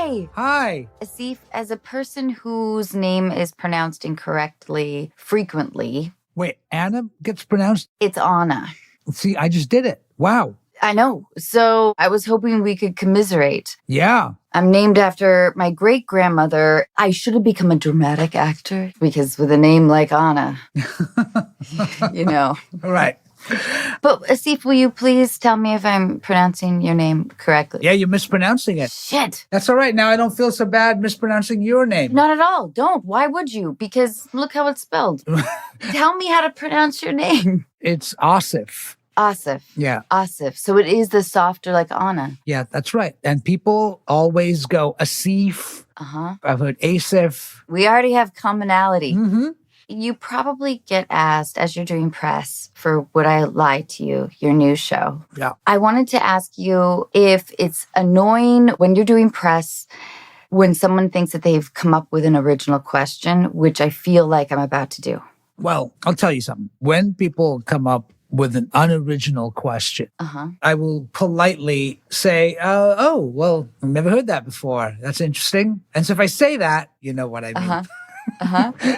Hi! Hi. Aasif, as a person whose name is pronounced incorrectly frequently... Wait, Anna gets pronounced? It's Anna. See, I just did it. Wow. I know. So I was hoping we could commiserate. Yeah. I'm named after my great-grandmother. I should have become a dramatic actor because with a name like Anna, you know. All right. But Aasif, will you please tell me if I'm pronouncing your name correctly? Yeah, you're mispronouncing it. Shit. That's all right. Now I don't feel so bad mispronouncing your name. Not at all. Don't. Why would you? Because look how it's spelled. Tell me how to pronounce your name. It's Aasif. Aasif. Yeah. Aasif. So it is the softer like Anna. Yeah, that's right. And people always go Aasif. Uh-huh. I've heard Aasif. We already have commonality. Mm-hmm. You probably get asked as you're doing press for Would I Lie to You, your new show. Yeah. I wanted to ask you if it's annoying when you're doing press when someone thinks that they've come up with an original question, which I feel like I'm about to do. Well, I'll tell you something. When people come up with an unoriginal question, I will politely say, well, I've never heard that before. That's interesting. And so if I say that, you know what I mean.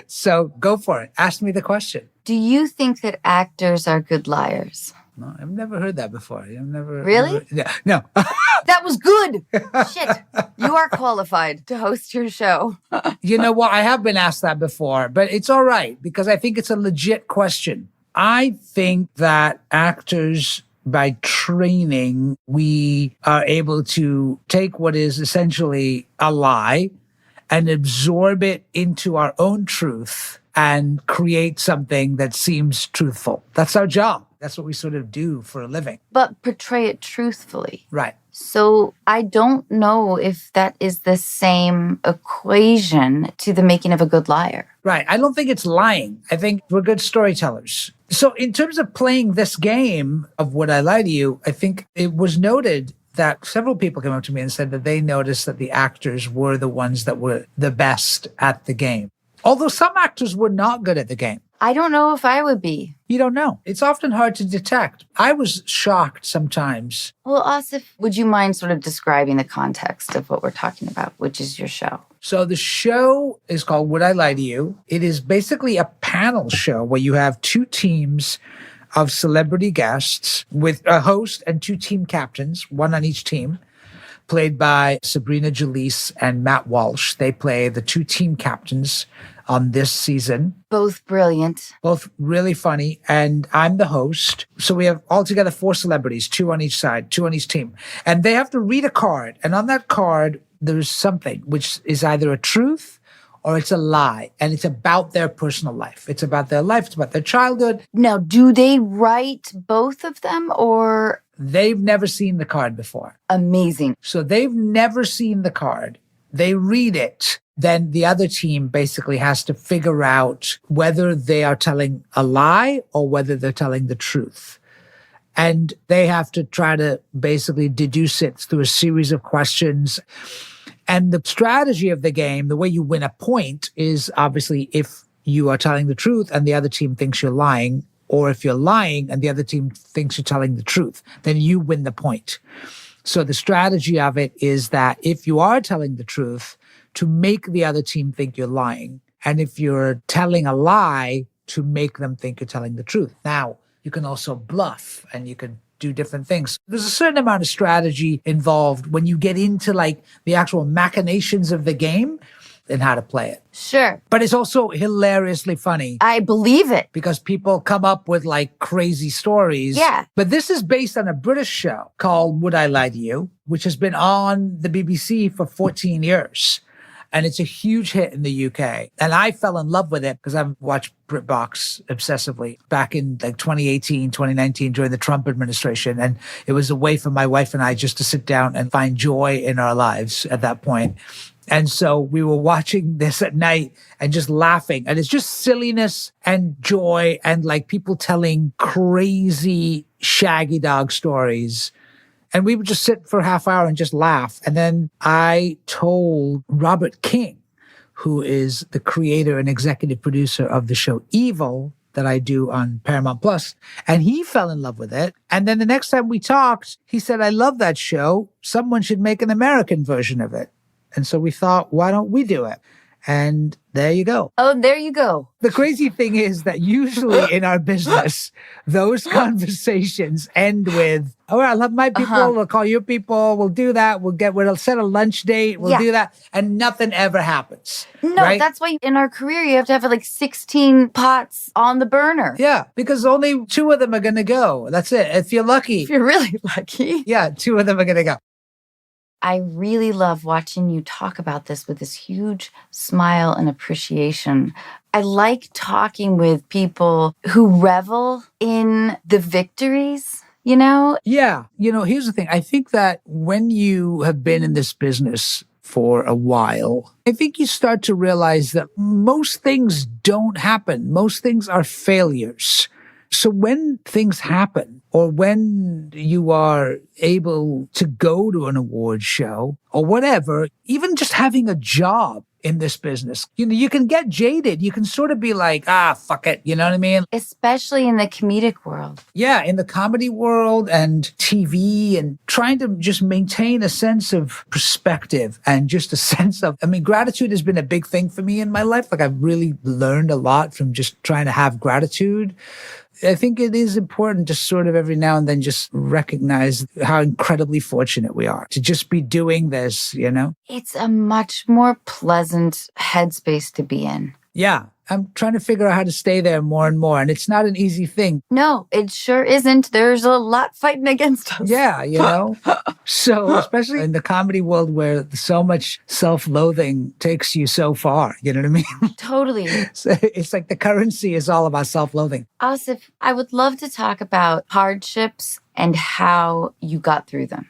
So go for it. Ask me the question. Do you think that actors are good liars? No, I've never heard that before. I've never. Really? No. That was good. Shit. You are qualified to host your show. You know what? I have been asked that before, but it's all right because I think it's a legit question. I think that actors, by training, we are able to take what is essentially a lie and absorb it into our own truth and create something that seems truthful. That's our job. That's what we sort of do for a living. But portray it truthfully. Right. So I don't know if that is the same equation to the making of a good liar. Right. I don't think it's lying. I think we're good storytellers. So in terms of playing this game of Would I Lie to You, I think it was noted that several people came up to me and said that they noticed that the actors were the ones that were the best at the game. Although some actors were not good at the game. I don't know if I would be. You don't know. It's often hard to detect. I was shocked sometimes. Well, Aasif, would you mind sort of describing the context of what we're talking about, which is your show? So the show is called Would I Lie to You? It is basically a panel show where you have two teams of celebrity guests with a host and two team captains, one on each team, played by Sabrina Jalise and Matt Walsh. They play the two team captains on this season. Both brilliant. Both really funny. And I'm the host. So we have altogether 4 celebrities, 2 on each side, 2 on each team. And they have to read a card. And on that card, there's something which is either a truth or it's a lie. And it's about their personal life. It's about their life. It's about their childhood. Now, do they write both of them or? They've never seen the card before. Amazing. So they've never seen the card. They read it. Then the other team basically has to figure out whether they are telling a lie or whether they're telling the truth. And they have to try to basically deduce it through a series of questions. And the strategy of the game, the way you win a point is obviously if you are telling the truth and the other team thinks you're lying, or if you're lying and the other team thinks you're telling the truth, then you win the point. So the strategy of it is that if you are telling the truth, to make the other team think you're lying. And if you're telling a lie, to make them think you're telling the truth. Now, you can also bluff and you can do different things. There's a certain amount of strategy involved when you get into like the actual machinations of the game and how to play it. Sure. But it's also hilariously funny. I believe it. Because people come up with like crazy stories. Yeah. But this is based on a British show called Would I Lie to You, which has been on the BBC for 14 years. And it's a huge hit in the UK. And I fell in love with it because I've watched BritBox obsessively back in like 2018, 2019 during the Trump administration. And it was a way for my wife and I just to sit down and find joy in our lives at that point. And so we were watching this at night and just laughing. And it's just silliness and joy and like people telling crazy shaggy dog stories. And we would just sit for a half hour and just laugh. And then I told Robert King, who is the creator and executive producer of the show Evil that I do on Paramount Plus, and he fell in love with it. And then the next time we talked, he said, I love that show. Someone should make an American version of it. And so we thought, why don't we do it? And there you go. Oh, there you go. The crazy thing is that usually in our business, those conversations end with, all right, I love my people. We'll call your people. We'll do that. We'll set a lunch date. We'll do that. And nothing ever happens. No, right? That's why in our career, you have to have like 16 pots on the burner. Yeah, because only 2 of them are going to go. That's it. If you're lucky. If you're really lucky. Yeah, 2 of them are going to go. I really love watching you talk about this with this huge smile and appreciation. I like talking with people who revel in the victories, you know? Yeah. Here's the thing. I think that when you have been in this business for a while, I think you start to realize that most things don't happen. Most things are failures. So when things happen, or when you are able to go to an award show or whatever, even just having a job in this business, you can get jaded. You can sort of be like, fuck it. You know what I mean? Especially in the comedic world. Yeah, in the comedy world and TV, and trying to just maintain a sense of perspective and just a sense of, gratitude has been a big thing for me in my life. Like I've really learned a lot from just trying to have gratitude. I think it is important to sort of every now and then just recognize how incredibly fortunate we are to just be doing this, It's a much more pleasant headspace to be in. Yeah. I'm trying to figure out how to stay there more and more. And it's not an easy thing. No, it sure isn't. There's a lot fighting against us. Yeah, So, especially in the comedy world where so much self-loathing takes you so far, you know what I mean? Totally. So it's like the currency is all about self-loathing. Aasif, I would love to talk about hardships and how you got through them.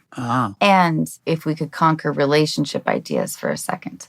And if we could conquer relationship ideas for a second.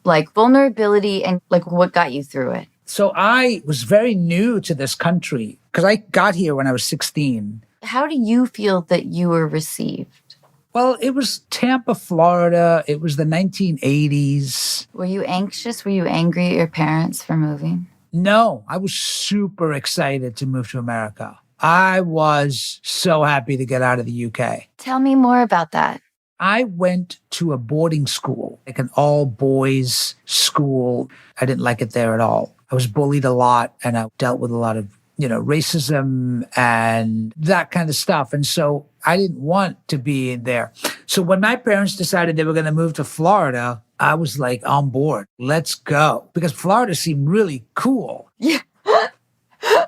Like vulnerability and like what got you through it. So I was very new to this country because I got here when I was 16. How do you feel that you were received? Well, it was Tampa, Florida. It was the 1980s. Were you anxious? Were you angry at your parents for moving? No, I was super excited to move to America. I was so happy to get out of the UK. Tell me more about that. I went to a boarding school, like an all-boys school. I didn't like it there at all. I was bullied a lot, and I dealt with a lot of, racism and that kind of stuff. And so I didn't want to be in there. So when my parents decided they were going to move to Florida, I was like, on board. Let's go. Because Florida seemed really cool. Yeah.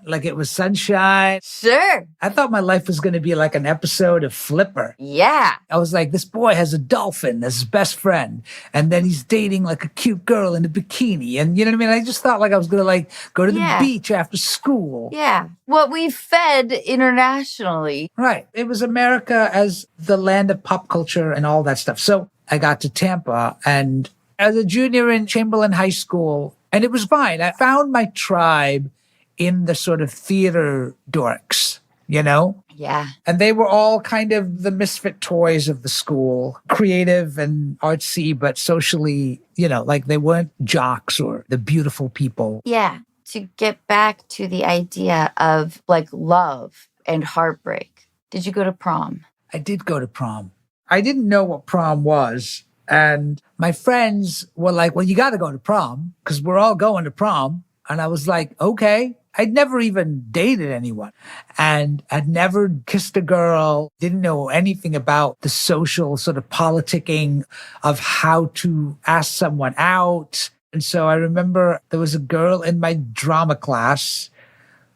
Like it was sunshine. Sure. I thought my life was going to be like an episode of Flipper. Yeah. I was like, this boy has a dolphin as his best friend. And then he's dating like a cute girl in a bikini. And you know what I mean? I just thought like I was going to go to the beach after school. Yeah. What we fed internationally. Right. It was America as the land of pop culture and all that stuff. So I got to Tampa, and as a junior in Chamberlain High School, and it was fine. I found my tribe in the sort of theater dorks, Yeah. And they were all kind of the misfit toys of the school, creative and artsy, but socially, like they weren't jocks or the beautiful people. Yeah. To get back to the idea of like love and heartbreak. Did you go to prom? I did go to prom. I didn't know what prom was. And my friends were like, well, you got to go to prom because we're all going to prom. And I was like, okay. I'd never even dated anyone, and I'd never kissed a girl, didn't know anything about the social sort of politicking of how to ask someone out. And so I remember there was a girl in my drama class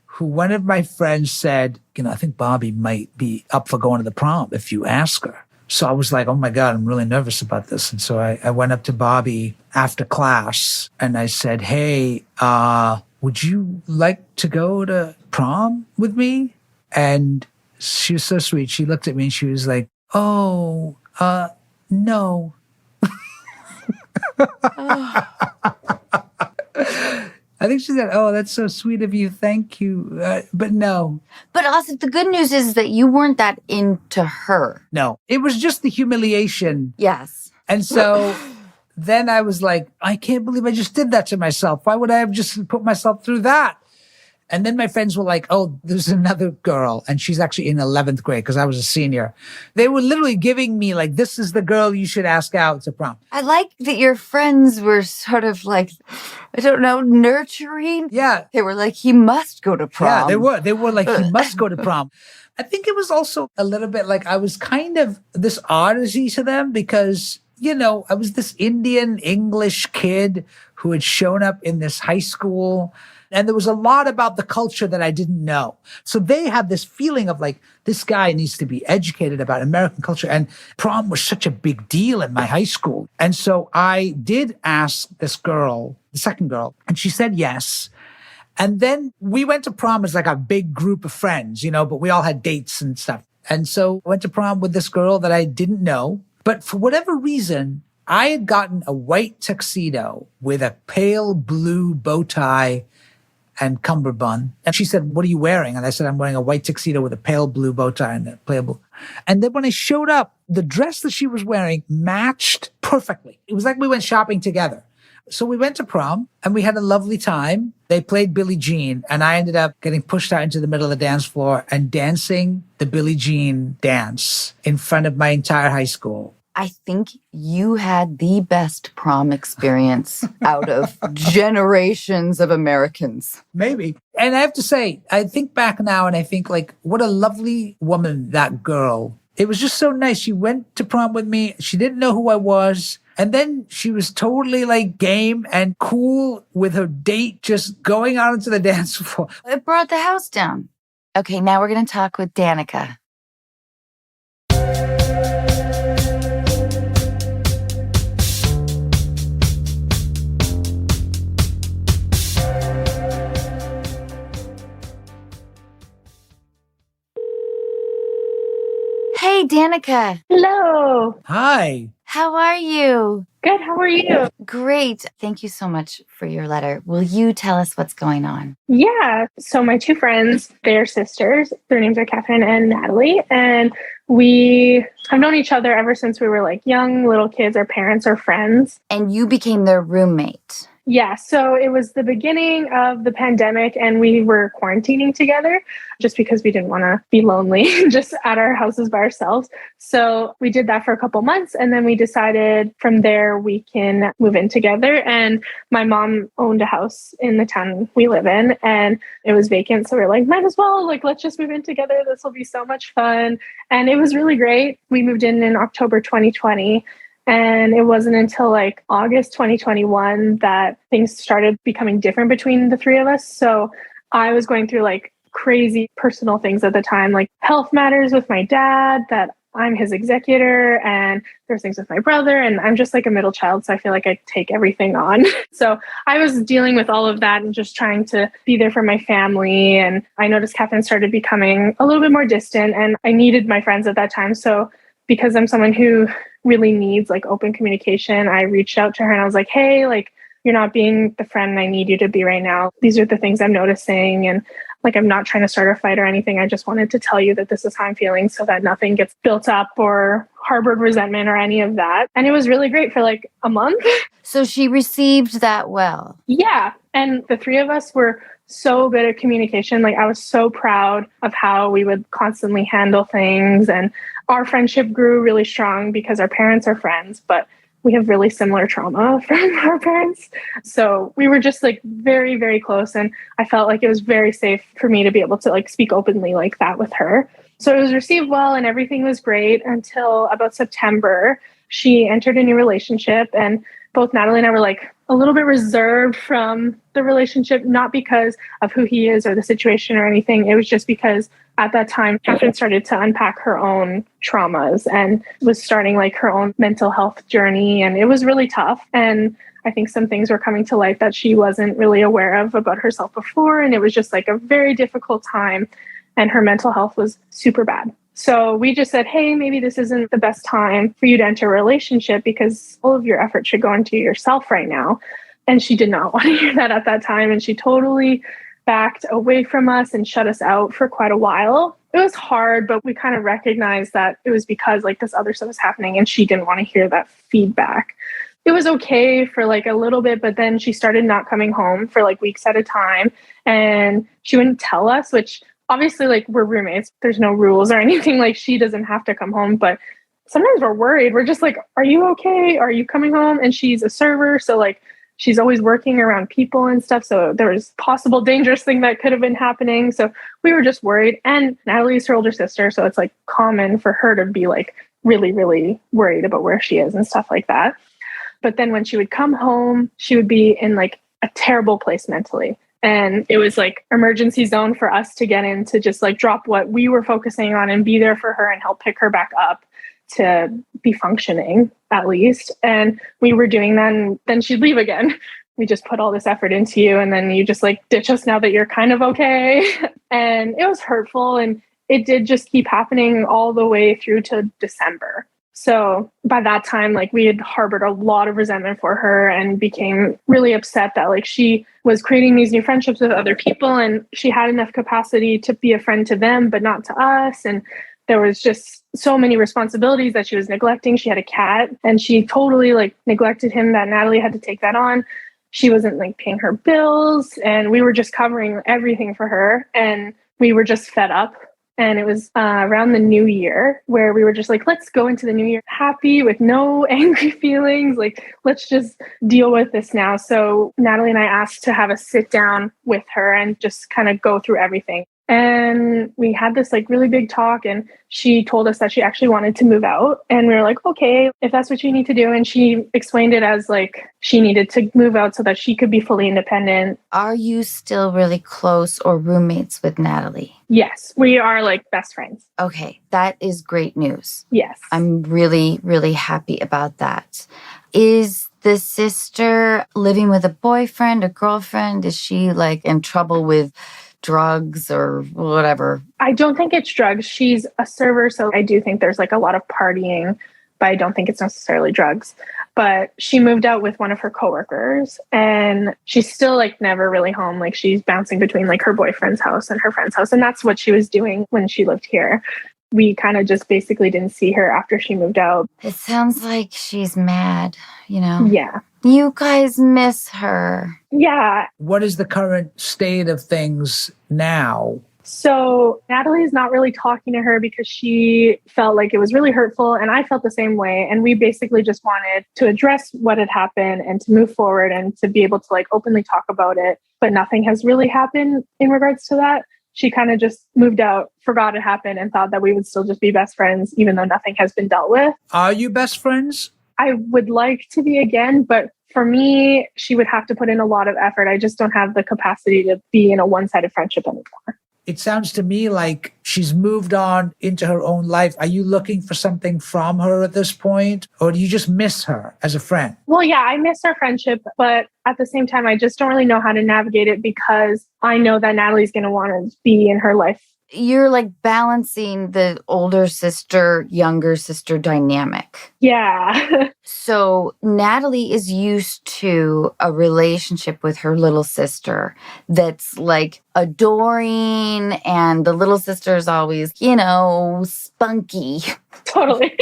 who one of my friends said, I think Bobby might be up for going to the prom if you ask her. So I was like, oh my God, I'm really nervous about this. And so I went up to Bobby after class and I said, hey, would you like to go to prom with me? And she was so sweet. She looked at me and she was like, oh, no. I think she said, oh, that's so sweet of you. Thank you. But no. But also the good news is that you weren't that into her. No, it was just the humiliation. Yes. And so then I was like, I can't believe I just did that to myself. Why would I have just put myself through that? And then my friends were like, oh, there's another girl. And she's actually in 11th grade because I was a senior. They were literally giving me like, this is the girl you should ask out to prom. I like that your friends were sort of like, I don't know, nurturing. Yeah. They were like, he must go to prom. Yeah, they were. They were like, he must go to prom. I think it was also a little bit like I was kind of this oddity to them because, you know, I was this Indian English kid who had shown up in this high school. And there was a lot about the culture that I didn't know. So they had this feeling of like, this guy needs to be educated about American culture. And prom was such a big deal in my high school. And so I did ask this girl, the second girl, and she said yes. And then we went to prom as like a big group of friends, you know, but we all had dates and stuff. And so I went to prom with this girl that I didn't know. But for whatever reason, I had gotten a white tuxedo with a pale blue bow tie and cummerbund. And she said, what are you wearing? And I said, I'm wearing a white tuxedo with a pale blue bow tie and a pale blue. And then when I showed up, the dress that she was wearing matched perfectly. It was like we went shopping together. So we went to prom and we had a lovely time. They played Billie Jean and I ended up getting pushed out into the middle of the dance floor and dancing the Billie Jean dance in front of my entire high school. I think you had the best prom experience out of generations of Americans. Maybe. And I have to say, I think back now and I think like, what a lovely woman that girl. It was just so nice. She went to prom with me. She didn't know who I was. And then she was totally like game and cool with her date, just going out into the dance floor. It brought the house down. Okay, now we're going to talk with Danica. Hey, Danica. Hello. Hi. How are you? Good. How are you? Great. Thank you so much for your letter. Will you tell us what's going on? Yeah. So my two friends, they're sisters. Their names are Catherine and Natalie. And we have known each other ever since we were like young little kids. Our parents are friends. And you became their roommate. Yeah, so it was the beginning of the pandemic and we were quarantining together just because we didn't want to be lonely just at our houses by ourselves. So we did that for a couple months and then we decided from there we can move in together. And my mom owned a house in the town we live in and it was vacant. So we we're like, might as well, like, let's just move in together. This will be so much fun. And it was really great. We moved in October 2020. And it wasn't until like August 2021 that things started becoming different between the three of us. So I was going through like crazy personal things at the time, like health matters with my dad, that I'm his executor, and there's things with my brother. And I'm just like a middle child. So I feel like I take everything on. So I was dealing with all of that and just trying to be there for my family. And I noticed Catherine started becoming a little bit more distant and I needed my friends at that time. So because I'm someone who really needs like open communication, I reached out to her and I was like, hey, like, you're not being the friend I need you to be right now. These are the things I'm noticing. And like, I'm not trying to start a fight or anything. I just wanted to tell you that this is how I'm feeling so that nothing gets built up or harbored resentment or any of that. And it was really great for like a month. So she received that well. Yeah. And the three of us were so good at communication. Like I was so proud of how we would constantly handle things. And our friendship grew really strong because our parents are friends, but we have really similar trauma from our parents. So we were just like very, very close. And I felt like it was very safe for me to be able to like speak openly like that with her. So it was received well and everything was great until about September. She entered a new relationship and both Natalie and I were like a little bit reserved from the relationship, not because of who he is or the situation or anything. It was just because at that time, Catherine started to unpack her own traumas and was starting like her own mental health journey. And it was really tough. And I think some things were coming to light that she wasn't really aware of about herself before. And it was just like a very difficult time. And her mental health was super bad. So we just said, hey, maybe this isn't the best time for you to enter a relationship because all of your effort should go into yourself right now. And she did not want to hear that at that time. And she totally backed away from us and shut us out for quite a while. It was hard, but we kind of recognized that it was because like this other stuff was happening and she didn't want to hear that feedback. it was okay for like a little bit, but then she started not coming home for like weeks at a time. And she wouldn't tell us, which obviously, like, we're roommates. There's no rules or anything. Like, she doesn't have to come home, but sometimes we're worried. We're just like, are you okay? Are you coming home? And she's a server. So like, she's always working around people and stuff. So there was possible dangerous thing that could have been happening. So we were just worried. And Natalie's her older sister. So it's like common for her to be like really, really worried about where she is and stuff like that. But then when she would come home, she would be in like a terrible place mentally. And it was like emergency zone for us to get in to just like drop what we were focusing on and be there for her and help pick her back up to be functioning at least. And we were doing that, and then she'd leave again. We just put all this effort into you, and then you just like ditch us now that you're kind of okay. And it was hurtful, and it did just keep happening all the way through to December. So by that time, like, we had harbored a lot of resentment for her and became really upset that like she was creating these new friendships with other people, and she had enough capacity to be a friend to them, but not to us. And there was just so many responsibilities that she was neglecting. She had a cat, and she totally like neglected him, that Natalie had to take that on. She wasn't like paying her bills, and we were just covering everything for her, and we were just fed up. And it was around the new year where we were just like, let's go into the new year happy with no angry feelings. Like, let's just deal with this now. So Natalie and I asked to have a sit down with her and just kind of go through everything. And we had this like really big talk, and she told us that she actually wanted to move out. And we were like, okay, if that's what you need to do. And she explained it as like she needed to move out so that she could be fully independent. Are you still really close or roommates with Natalie? Yes, we are like best friends. Okay, that is great news. Yes. I'm really, really happy about that. Is the sister living with a boyfriend, a girlfriend? Is she like in trouble with drugs or whatever? I don't think it's drugs. She's a server, so I do think there's like a lot of partying, but I don't think it's necessarily drugs. But she moved out with one of her coworkers, and she's still like never really home. Like, she's bouncing between like her boyfriend's house and her friend's house, and that's what she was doing when she lived here. We kind of just basically didn't see her after she moved out. It sounds like she's mad, you know? Yeah. You guys miss her. Yeah. What is the current state of things now? So Natalie's not really talking to her because she felt like it was really hurtful, and I felt the same way. And we basically just wanted to address what had happened and to move forward and to be able to like openly talk about it. But nothing has really happened in regards to that. She kind of just moved out, forgot it happened, and thought that we would still just be best friends, even though nothing has been dealt with. Are you best friends? I would like to be again, but for me, she would have to put in a lot of effort. I just don't have the capacity to be in a one-sided friendship anymore. It sounds to me like she's moved on into her own life. Are you looking for something from her at this point, or do you just miss her as a friend? Well, yeah, I miss our friendship, but at the same time, I just don't really know how to navigate it because I know that Natalie's going to want to be in her life. You're like balancing the older sister, younger sister dynamic. Yeah. So Natalie is used to a relationship with her little sister that's like adoring, and the little sister is always, you know, spunky. Totally.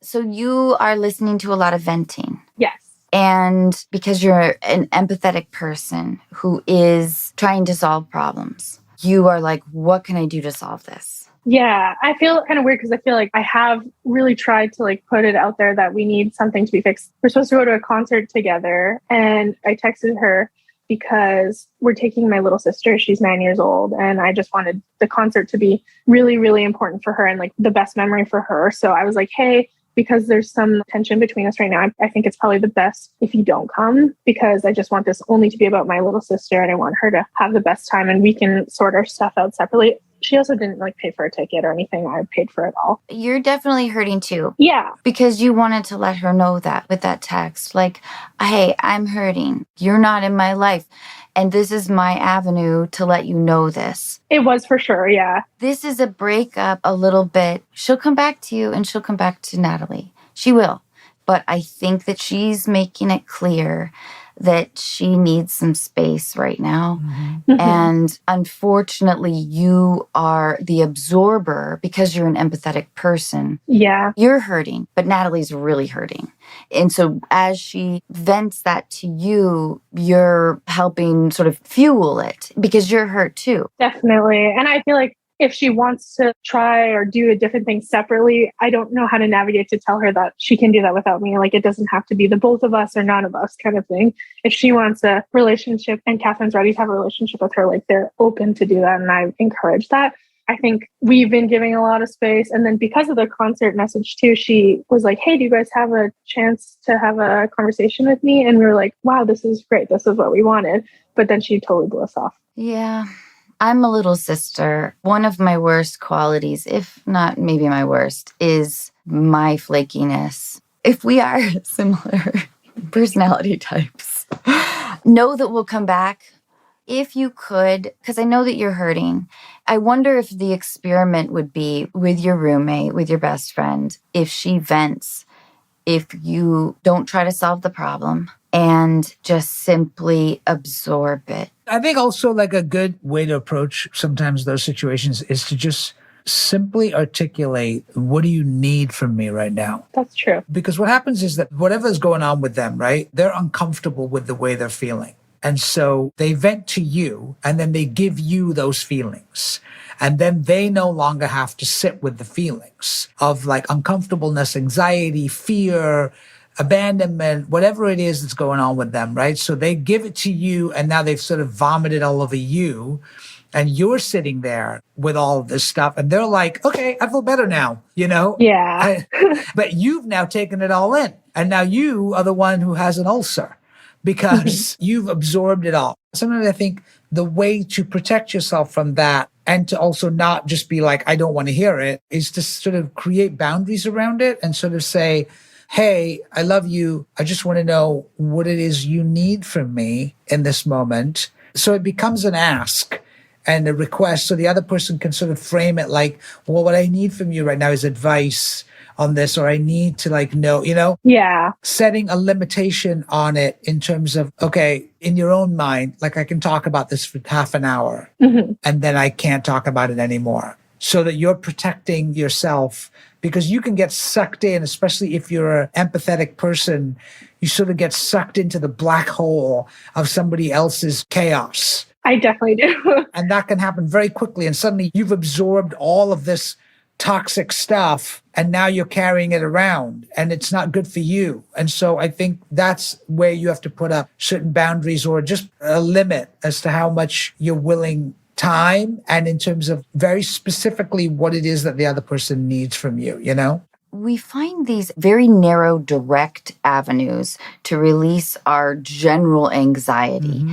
So you are listening to a lot of venting. Yes. And because you're an empathetic person who is trying to solve problems, you are like, what can I do to solve this? Yeah, I feel kind of weird because I feel like I have really tried to like put it out there that we need something to be fixed. We're supposed to go to a concert together, and I texted her because we're taking my little sister. She's 9 years old, and I just wanted the concert to be really, really important for her and like the best memory for her. So I was like, hey, because there's some tension between us right now, I think it's probably the best if you don't come, because I just want this only to be about my little sister, and I want her to have the best time, and we can sort our stuff out separately. She also didn't like pay for a ticket or anything. I paid for it all. You're definitely hurting too. Yeah. Because you wanted to let her know that with that text. Like, hey, I'm hurting. You're not in my life. And this is my avenue to let you know this. It was for sure, yeah. This is a breakup a little bit. She'll come back to you, and she'll come back to Natalie. She will. But I think that she's making it clear that she needs some space right now. Mm-hmm. And unfortunately, you are the absorber because you're an empathetic person. Yeah. You're hurting, but Natalie's really hurting. And so as she vents that to you, you're helping sort of fuel it because you're hurt too. Definitely. And I feel like if she wants to try or do a different thing separately, I don't know how to navigate to tell her that she can do that without me. Like, it doesn't have to be the both of us or none of us kind of thing. If she wants a relationship and Catherine's ready to have a relationship with her, like, they're open to do that. And I encourage that. I think we've been giving a lot of space. And then because of the concert message too, she was like, hey, do you guys have a chance to have a conversation with me? And we were like, wow, this is great. This is what we wanted. But then she totally blew us off. Yeah. I'm a little sister. One of my worst qualities, if not maybe my worst, is my flakiness. If we are similar personality types, know that we'll come back. If you could, because I know that you're hurting, I wonder if the experiment would be with your roommate, with your best friend, if she vents, if you don't try to solve the problem and just simply absorb it. I think also like a good way to approach sometimes those situations is to just simply articulate, what do you need from me right now? That's true. Because what happens is that whatever is going on with them, right, they're uncomfortable with the way they're feeling. And so they vent to you and then they give you those feelings. And then they no longer have to sit with the feelings of like uncomfortableness, anxiety, fear, abandonment, whatever it is that's going on with them, right? So they give it to you and now they've sort of vomited all over you. And you're sitting there with all of this stuff and they're like, okay, I feel better now, you know? Yeah. But you've now taken it all in. And now you are the one who has an ulcer because you've absorbed it all. Sometimes I think the way to protect yourself from that and to also not just be like, I don't want to hear it, is to sort of create boundaries around it and sort of say, hey, I love you. I just want to know what it is you need from me in this moment. So it becomes an ask and a request. So the other person can sort of frame it like, well, what I need from you right now is advice on this, or I need to like know, you know? Yeah. Setting a limitation on it in terms of, okay, in your own mind, like I can talk about this for half an hour and then I can't talk about it anymore. So that you're protecting yourself, because you can get sucked in, especially if you're an empathetic person, you sort of get sucked into the black hole of somebody else's chaos. I definitely do. And that can happen very quickly. And suddenly you've absorbed all of this toxic stuff and now you're carrying it around and it's not good for you. And so I think that's where you have to put up certain boundaries or just a limit as to how much you're willing time and in terms of very specifically what it is that the other person needs from you, you know? We find these very narrow, direct avenues to release our general anxiety.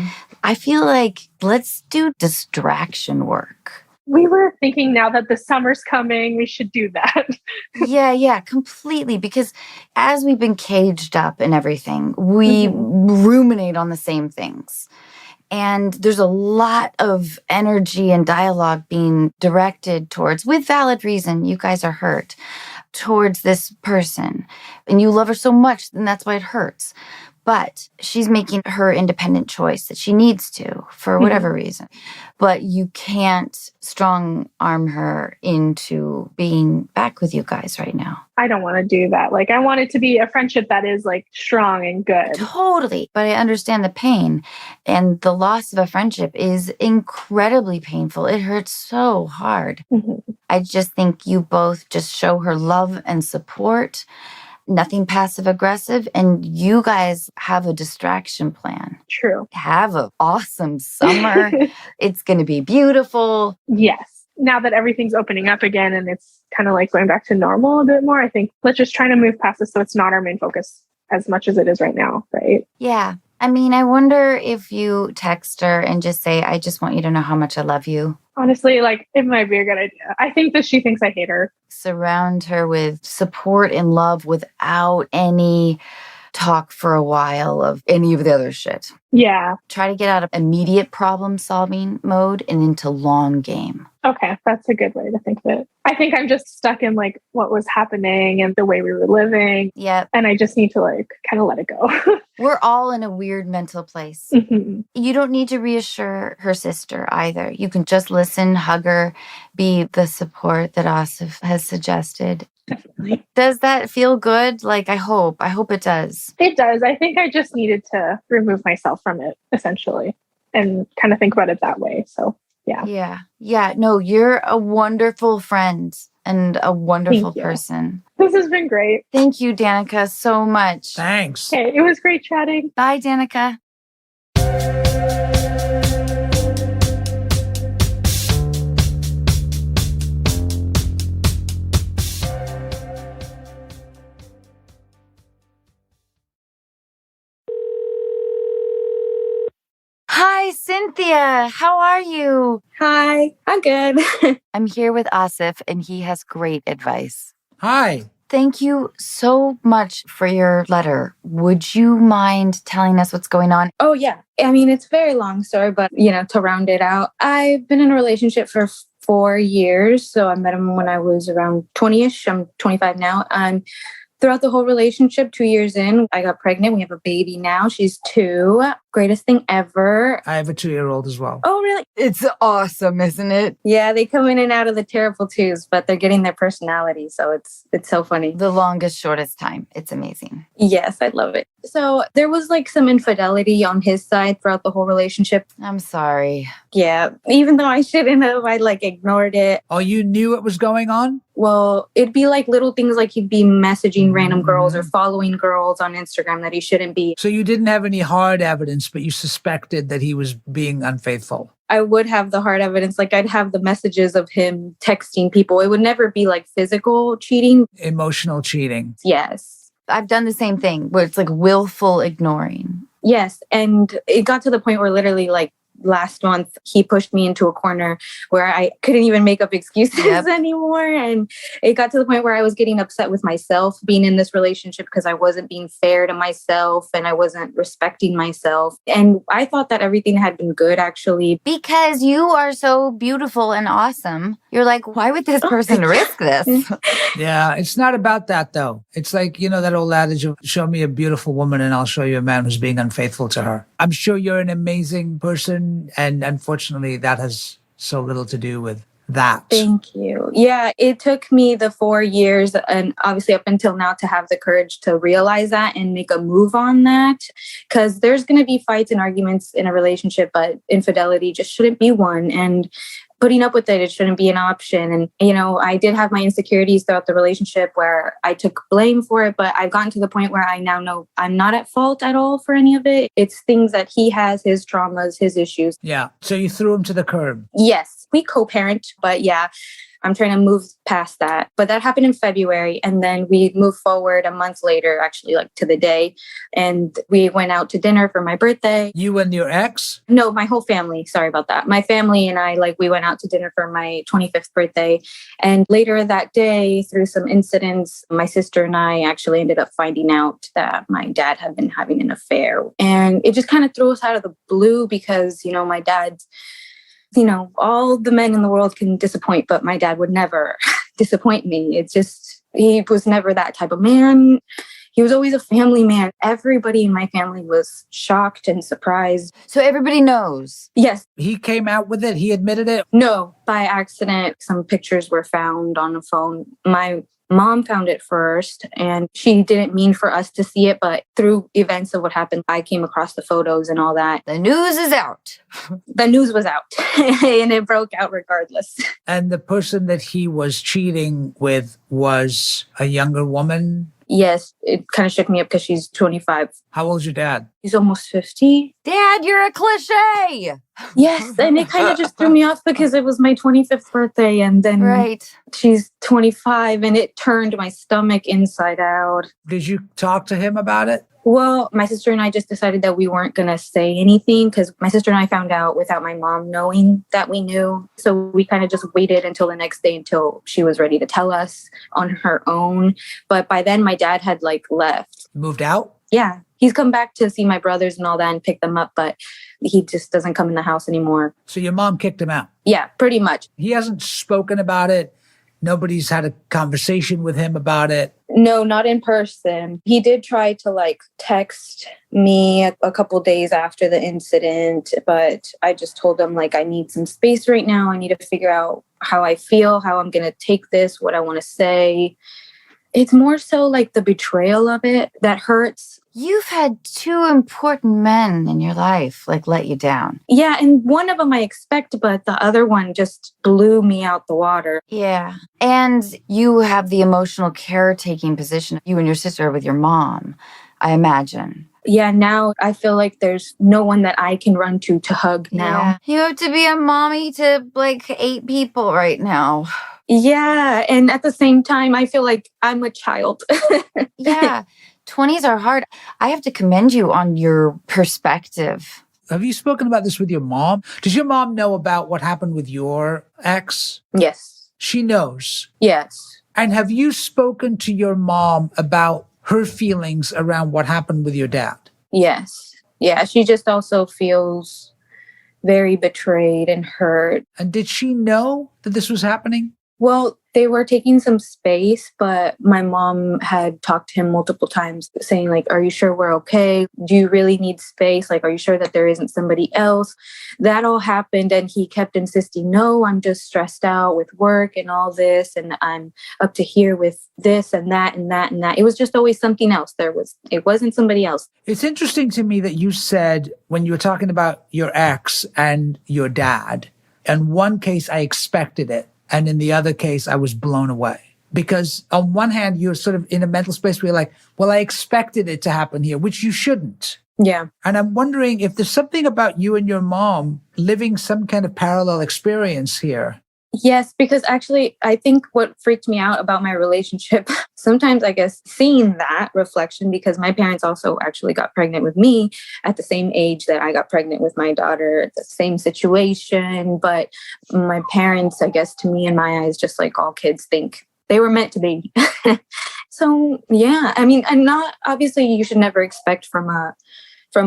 I feel like let's do distraction work. We were thinking now that the summer's coming, we should do that. Yeah, completely. Because as we've been caged up and everything, we ruminate on the same things. And there's a lot of energy and dialogue being directed towards, with valid reason, you guys are hurt, towards this person. And you love her so much, and that's why it hurts. But she's making her independent choice that she needs to for whatever reason. But you can't strong arm her into being back with you guys right now. I don't want to do that. Like, I want it to be a friendship that is like strong and good. Totally. But I understand the pain. And the loss of a friendship is incredibly painful. It hurts so hard. I just think you both just show her love and support. Nothing passive aggressive, and you guys have a distraction plan. True. Have an awesome summer. It's going to be beautiful. Yes. Now that everything's opening up again and it's kind of like going back to normal a bit more, I think let's just try to move past this so it's not our main focus as much as it is right now, right? Yeah. I mean, I wonder if you text her and just say, I just want you to know how much I love you. Honestly, like, it might be a good idea. I think that she thinks I hate her. Surround her with support and love without any talk for a while of any of the other shit. Yeah. Try to get out of immediate problem solving mode and into long game. Okay. That's a good way to think of it. I think I'm just stuck in like what was happening and the way we were living. Yep. And I just need to like kind of let it go. We're all in a weird mental place. Mhm. You don't need to reassure her sister either. You can just listen, hug her, be the support that Aasif has suggested. Definitely. Does that feel good? Like, I hope it does. It does. I think I just needed to remove myself from it, essentially, and kind of think about it that way. So, yeah. Yeah. No, you're a wonderful friend and a wonderful person. This has been great. Thank you, Danica, so much. Thanks. Okay, it was great chatting. Bye, Danica. Hi, Cynthia. How are you? Hi, I'm good. I'm here with Aasif, and he has great advice. Hi. Thank you so much for your letter. Would you mind telling us what's going on? Oh, yeah. I mean, it's a very long story, but, to round it out, I've been in a relationship for 4 years. So I met him when I was around 20-ish. I'm 25 now. And throughout the whole relationship, 2 years in, I got pregnant. We have a baby now. She's 2. Greatest thing ever. I have a 2-year-old as well. Oh, really? It's awesome, isn't it? Yeah, they come in and out of the terrible twos, but they're getting their personality. So it's so funny. The longest, shortest time. It's amazing. Yes, I love it. So there was like some infidelity on his side throughout the whole relationship. I'm sorry. Yeah, even though I shouldn't have, I like ignored it. Oh, you knew it was going on? Well, it'd be like little things like he'd be messaging random girls or following girls on Instagram that he shouldn't be. So you didn't have any hard evidence, but you suspected that he was being unfaithful. I would have the hard evidence. Like I'd have the messages of him texting people. It would never be like physical cheating. Emotional cheating. Yes. I've done the same thing where it's like willful ignoring. Yes. And it got to the point where literally like last month, he pushed me into a corner where I couldn't even make up excuses anymore. And it got to the point where I was getting upset with myself being in this relationship because I wasn't being fair to myself and I wasn't respecting myself. And I thought that everything had been good, actually. Because you are so beautiful and awesome. You're like, why would this person risk this? Yeah, it's not about that, though. It's like, that old adage of show me a beautiful woman and I'll show you a man who's being unfaithful to her. I'm sure you're an amazing person. And unfortunately, that has so little to do with that. Thank you. Yeah, it took me the 4 years and obviously up until now to have the courage to realize that and make a move on that. Because there's going to be fights and arguments in a relationship, but infidelity just shouldn't be one. And putting up with it shouldn't be an option. And, I did have my insecurities throughout the relationship where I took blame for it, but I've gotten to the point where I now know I'm not at fault at all for any of it. It's things that he has, his traumas, his issues. Yeah. So you threw him to the curb. Yes, we co-parent, but yeah, I'm trying to move past that. But that happened in February. And then we moved forward a month later, actually, like to the day. And we went out to dinner for my birthday. You and your ex? No, my whole family. Sorry about that. My family and I, we went out to dinner for my 25th birthday. And later that day, through some incidents, my sister and I actually ended up finding out that my dad had been having an affair. And it just kind of threw us out of the blue because, my dad's, all the men in the world can disappoint, but my dad would never disappoint me. It's just, he was never that type of man. He was always a family man. Everybody in my family was shocked and surprised. So everybody knows. Yes. He came out with it. He admitted it. No, by accident. Some pictures were found on a phone. My mom found it first and she didn't mean for us to see it, but through events of what happened, I came across the photos and all that. The news is out. The news was out and it broke out regardless. And the person that he was cheating with was a younger woman? Yes, it kind of shook me up because she's 25. How old's your dad? He's almost 50. Dad, you're a cliche. Yes, and it kind of just threw me off because it was my 25th birthday and then she's 25 and it turned my stomach inside out. Did you talk to him about it? Well, my sister and I just decided that we weren't going to say anything because my sister and I found out without my mom knowing that we knew. So we kind of just waited until the next day until she was ready to tell us on her own. But by then my dad had left. Moved out? Yeah. He's come back to see my brothers and all that and pick them up, but he just doesn't come in the house anymore. So your mom kicked him out? Yeah, pretty much. He hasn't spoken about it. Nobody's had a conversation with him about it. No, not in person. He did try to text me a couple days after the incident, but I just told him I need some space right now. I need to figure out how I feel, how I'm going to take this, what I want to say. It's more so the betrayal of it that hurts. You've had two important men in your life let you down. Yeah, and one of them I expect, but the other one just blew me out the water. Yeah. And you have the emotional caretaking position, you and your sister with your mom, I imagine. Yeah, now I feel like there's no one that I can run to hug now. Yeah. You have to be a mommy to 8 people right now. Yeah, and at the same time, I feel like I'm a child. Yeah, 20s are hard. I have to commend you on your perspective. Have you spoken about this with your mom? Does your mom know about what happened with your ex? Yes. She knows? Yes. And have you spoken to your mom about her feelings around what happened with your dad? Yes. Yeah, she just also feels very betrayed and hurt. And did she know that this was happening? Well, they were taking some space, but my mom had talked to him multiple times saying are you sure we're okay? Do you really need space? Are you sure that there isn't somebody else? That all happened. And he kept insisting, no, I'm just stressed out with work and all this. And I'm up to here with this and that and that and that. It was just always something else. It wasn't somebody else. It's interesting to me that you said when you were talking about your ex and your dad, in one case, I expected it. And in the other case, I was blown away. Because on one hand, you're sort of in a mental space where you're well, I expected it to happen here, which you shouldn't. Yeah. And I'm wondering if there's something about you and your mom living some kind of parallel experience here. Yes, because actually, I think what freaked me out about my relationship, sometimes I guess seeing that reflection, because my parents also actually got pregnant with me at the same age that I got pregnant with my daughter, the same situation. But my parents, I guess to me in my eyes, just all kids think they were meant to be. So, yeah, I mean, and not obviously you should never expect from a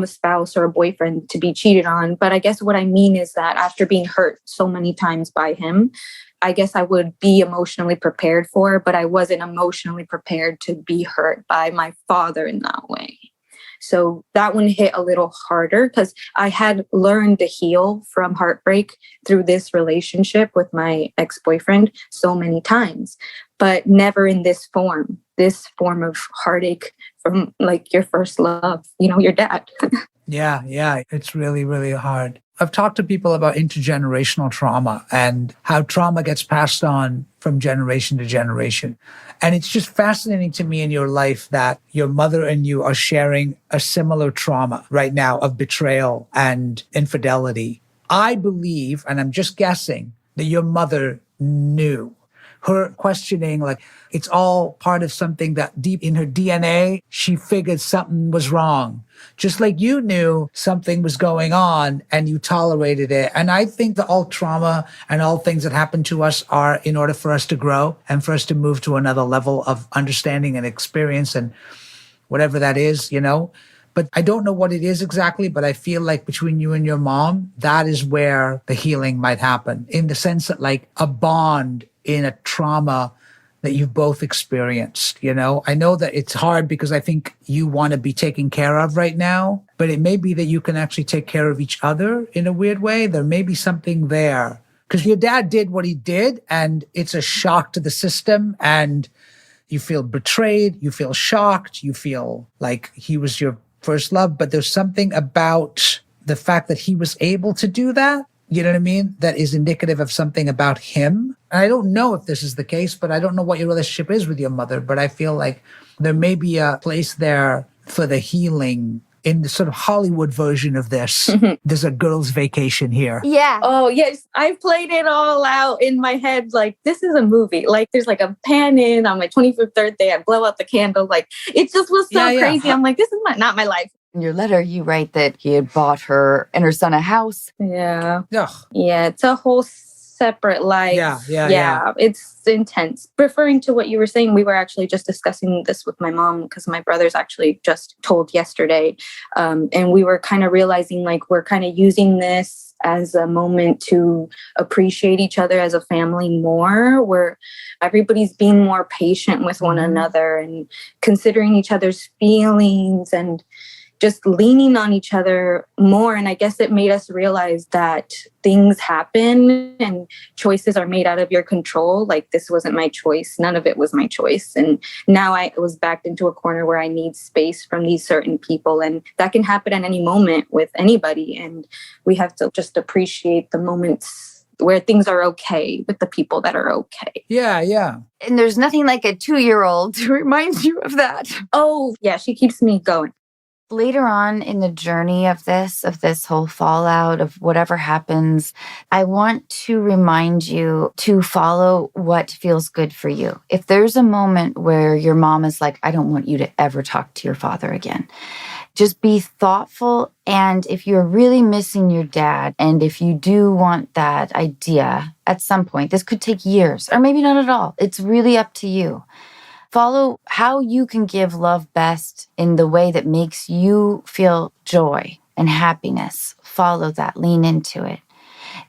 spouse or a boyfriend to be cheated on. But I guess what I mean is that after being hurt so many times by him, I guess I would be emotionally prepared for it, but I wasn't emotionally prepared to be hurt by my father in that way. So that one hit a little harder because I had learned to heal from heartbreak through this relationship with my ex-boyfriend so many times, but never in this form of heartache from your first love, your dad. Yeah. It's really, really hard. I've talked to people about intergenerational trauma and how trauma gets passed on from generation to generation. And it's just fascinating to me in your life that your mother and you are sharing a similar trauma right now of betrayal and infidelity. I believe, and I'm just guessing, that your mother knew. Her questioning, it's all part of something that deep in her DNA, she figured something was wrong. Just like you knew something was going on and you tolerated it. And I think that all trauma and all things that happen to us are in order for us to grow and for us to move to another level of understanding and experience and whatever that is, But I don't know what it is exactly, but I feel like between you and your mom, that is where the healing might happen, in the sense that a bond in a trauma that you've both experienced, I know that it's hard because I think you want to be taken care of right now, but it may be that you can actually take care of each other in a weird way. There may be something there because your dad did what he did and it's a shock to the system and you feel betrayed, you feel shocked, you feel like he was your first love, but there's something about the fact that he was able to do that, you know what I mean? That is indicative of something about him. And I don't know if this is the case, but I don't know what your relationship is with your mother, but I feel like there may be a place there for the healing in the sort of Hollywood version of this. There's a girl's vacation here. Yeah. Oh, yes. I've played it all out in my head. This is a movie. There's a pan in on my 25th birthday. I blow out the candle. It just was so crazy. I'm this is not my life. In your letter, you write that he had bought her and her son a house. Yeah. Ugh. Yeah. It's a whole separate lives. Yeah. It's intense. Referring to what you were saying, we were actually just discussing this with my mom because my brother's actually just told yesterday. And we were kind of realizing like we're kind of using this as a moment to appreciate each other as a family more, where everybody's being more patient with one another and considering each other's feelings and just leaning on each other more. And I guess it made us realize that things happen and choices are made out of your control. Like, this wasn't my choice. None of it was my choice. And now I was backed into a corner where I need space from these certain people. And that can happen at any moment with anybody. And we have to just appreciate the moments where things are okay with the people that are okay. Yeah. And there's nothing like a 2-year-old to remind you of that. Oh, yeah. She keeps me going. Later on in the journey of this whole fallout of whatever happens, I want to remind you to follow what feels good for you. If there's a moment where your mom is like, I don't want you to ever talk to your father again, just be thoughtful. And if you're really missing your dad, and if you do want that idea at some point, this could take years or maybe not at all. It's really up to you. Follow how you can give love best in the way that makes you feel joy and happiness. Follow that, lean into it.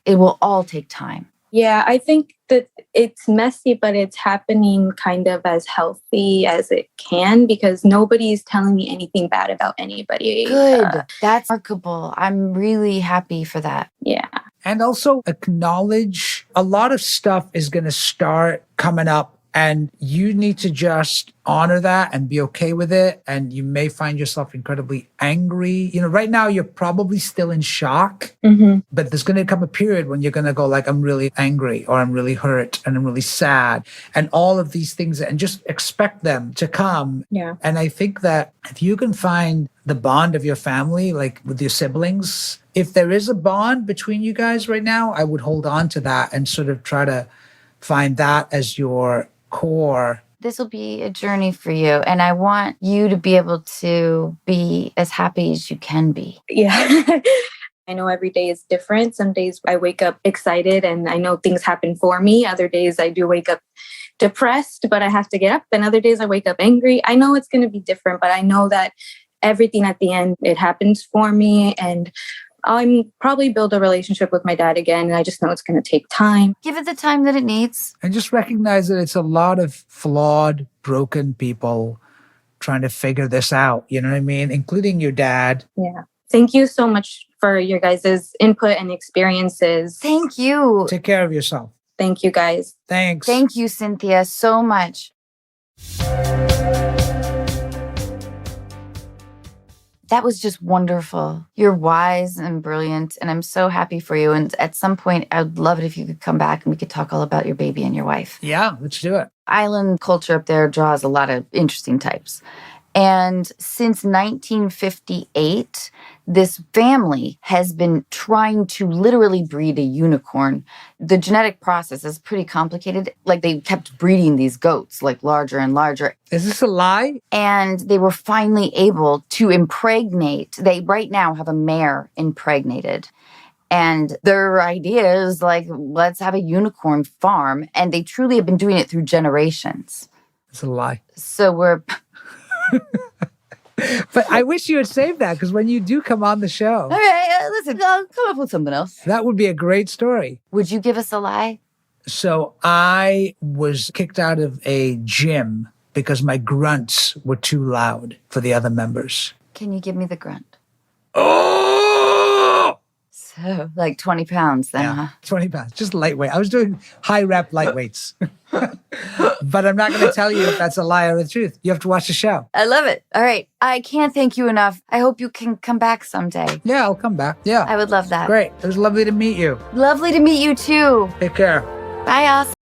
It will all take time. Yeah, I think that it's messy, but it's happening kind of as healthy as it can because nobody's telling me anything bad about anybody. Good. That's remarkable. I'm really happy for that. Yeah. And also acknowledge a lot of stuff is going to start coming up. And you need to just honor that and be okay with it. And you may find yourself incredibly angry. Right now you're probably still in shock, but there's going to come a period when you're going to go like, I'm really angry or I'm really hurt and I'm really sad and all of these things, and just expect them to come. Yeah. And I think that if you can find the bond of your family, like with your siblings, if there is a bond between you guys right now, I would hold on to that and sort of try to find that as your core. This will be a journey for you. And I want you to be able to be as happy as you can be. Yeah. I know every day is different. Some days I wake up excited and I know things happen for me. Other days I do wake up depressed, but I have to get up. And other days I wake up angry. I know it's going to be different, but I know that everything at the end, it happens for me. And I'm probably build a relationship with my dad again. And I just know it's going to take time. Give it the time that it needs. And just recognize that it's a lot of flawed, broken people trying to figure this out. You know what I mean? Including your dad. Yeah. Thank you so much for your guys' input and experiences. Thank you. Take care of yourself. Thank you, guys. Thanks. Thank you, Cynthia, so much. That was just wonderful. You're wise and brilliant, and I'm so happy for you. And at some point, I'd love it if you could come back and we could talk all about your baby and your wife. Yeah, let's do it. Island culture up there draws a lot of interesting types. And since 1958, this family has been trying to literally breed a unicorn. The genetic process is pretty complicated. Like, they kept breeding these goats, like larger and larger. Is this a lie? And they were finally able to impregnate. They right now have a mare impregnated. And their idea is like, let's have a unicorn farm. And they truly have been doing it through generations. It's a lie. So we're... But I wish you had saved that, because when you do come on the show... All right, listen, I'll come up with something else. That would be a great story. Would you give us a lie? So I was kicked out of a gym because my grunts were too loud for the other members. Can you give me the grunt? Oh! So, like 20 pounds then, Yeah, huh? 20 pounds. Just lightweight. I was doing high rep lightweights. But I'm not going to tell you if that's a lie or the truth. You have to watch the show. I love it. All right. I can't thank you enough. I hope you can come back someday. Yeah, I'll come back. Yeah. I would love that. Great. It was lovely to meet you. Lovely to meet you too. Take care. Bye, Aasif.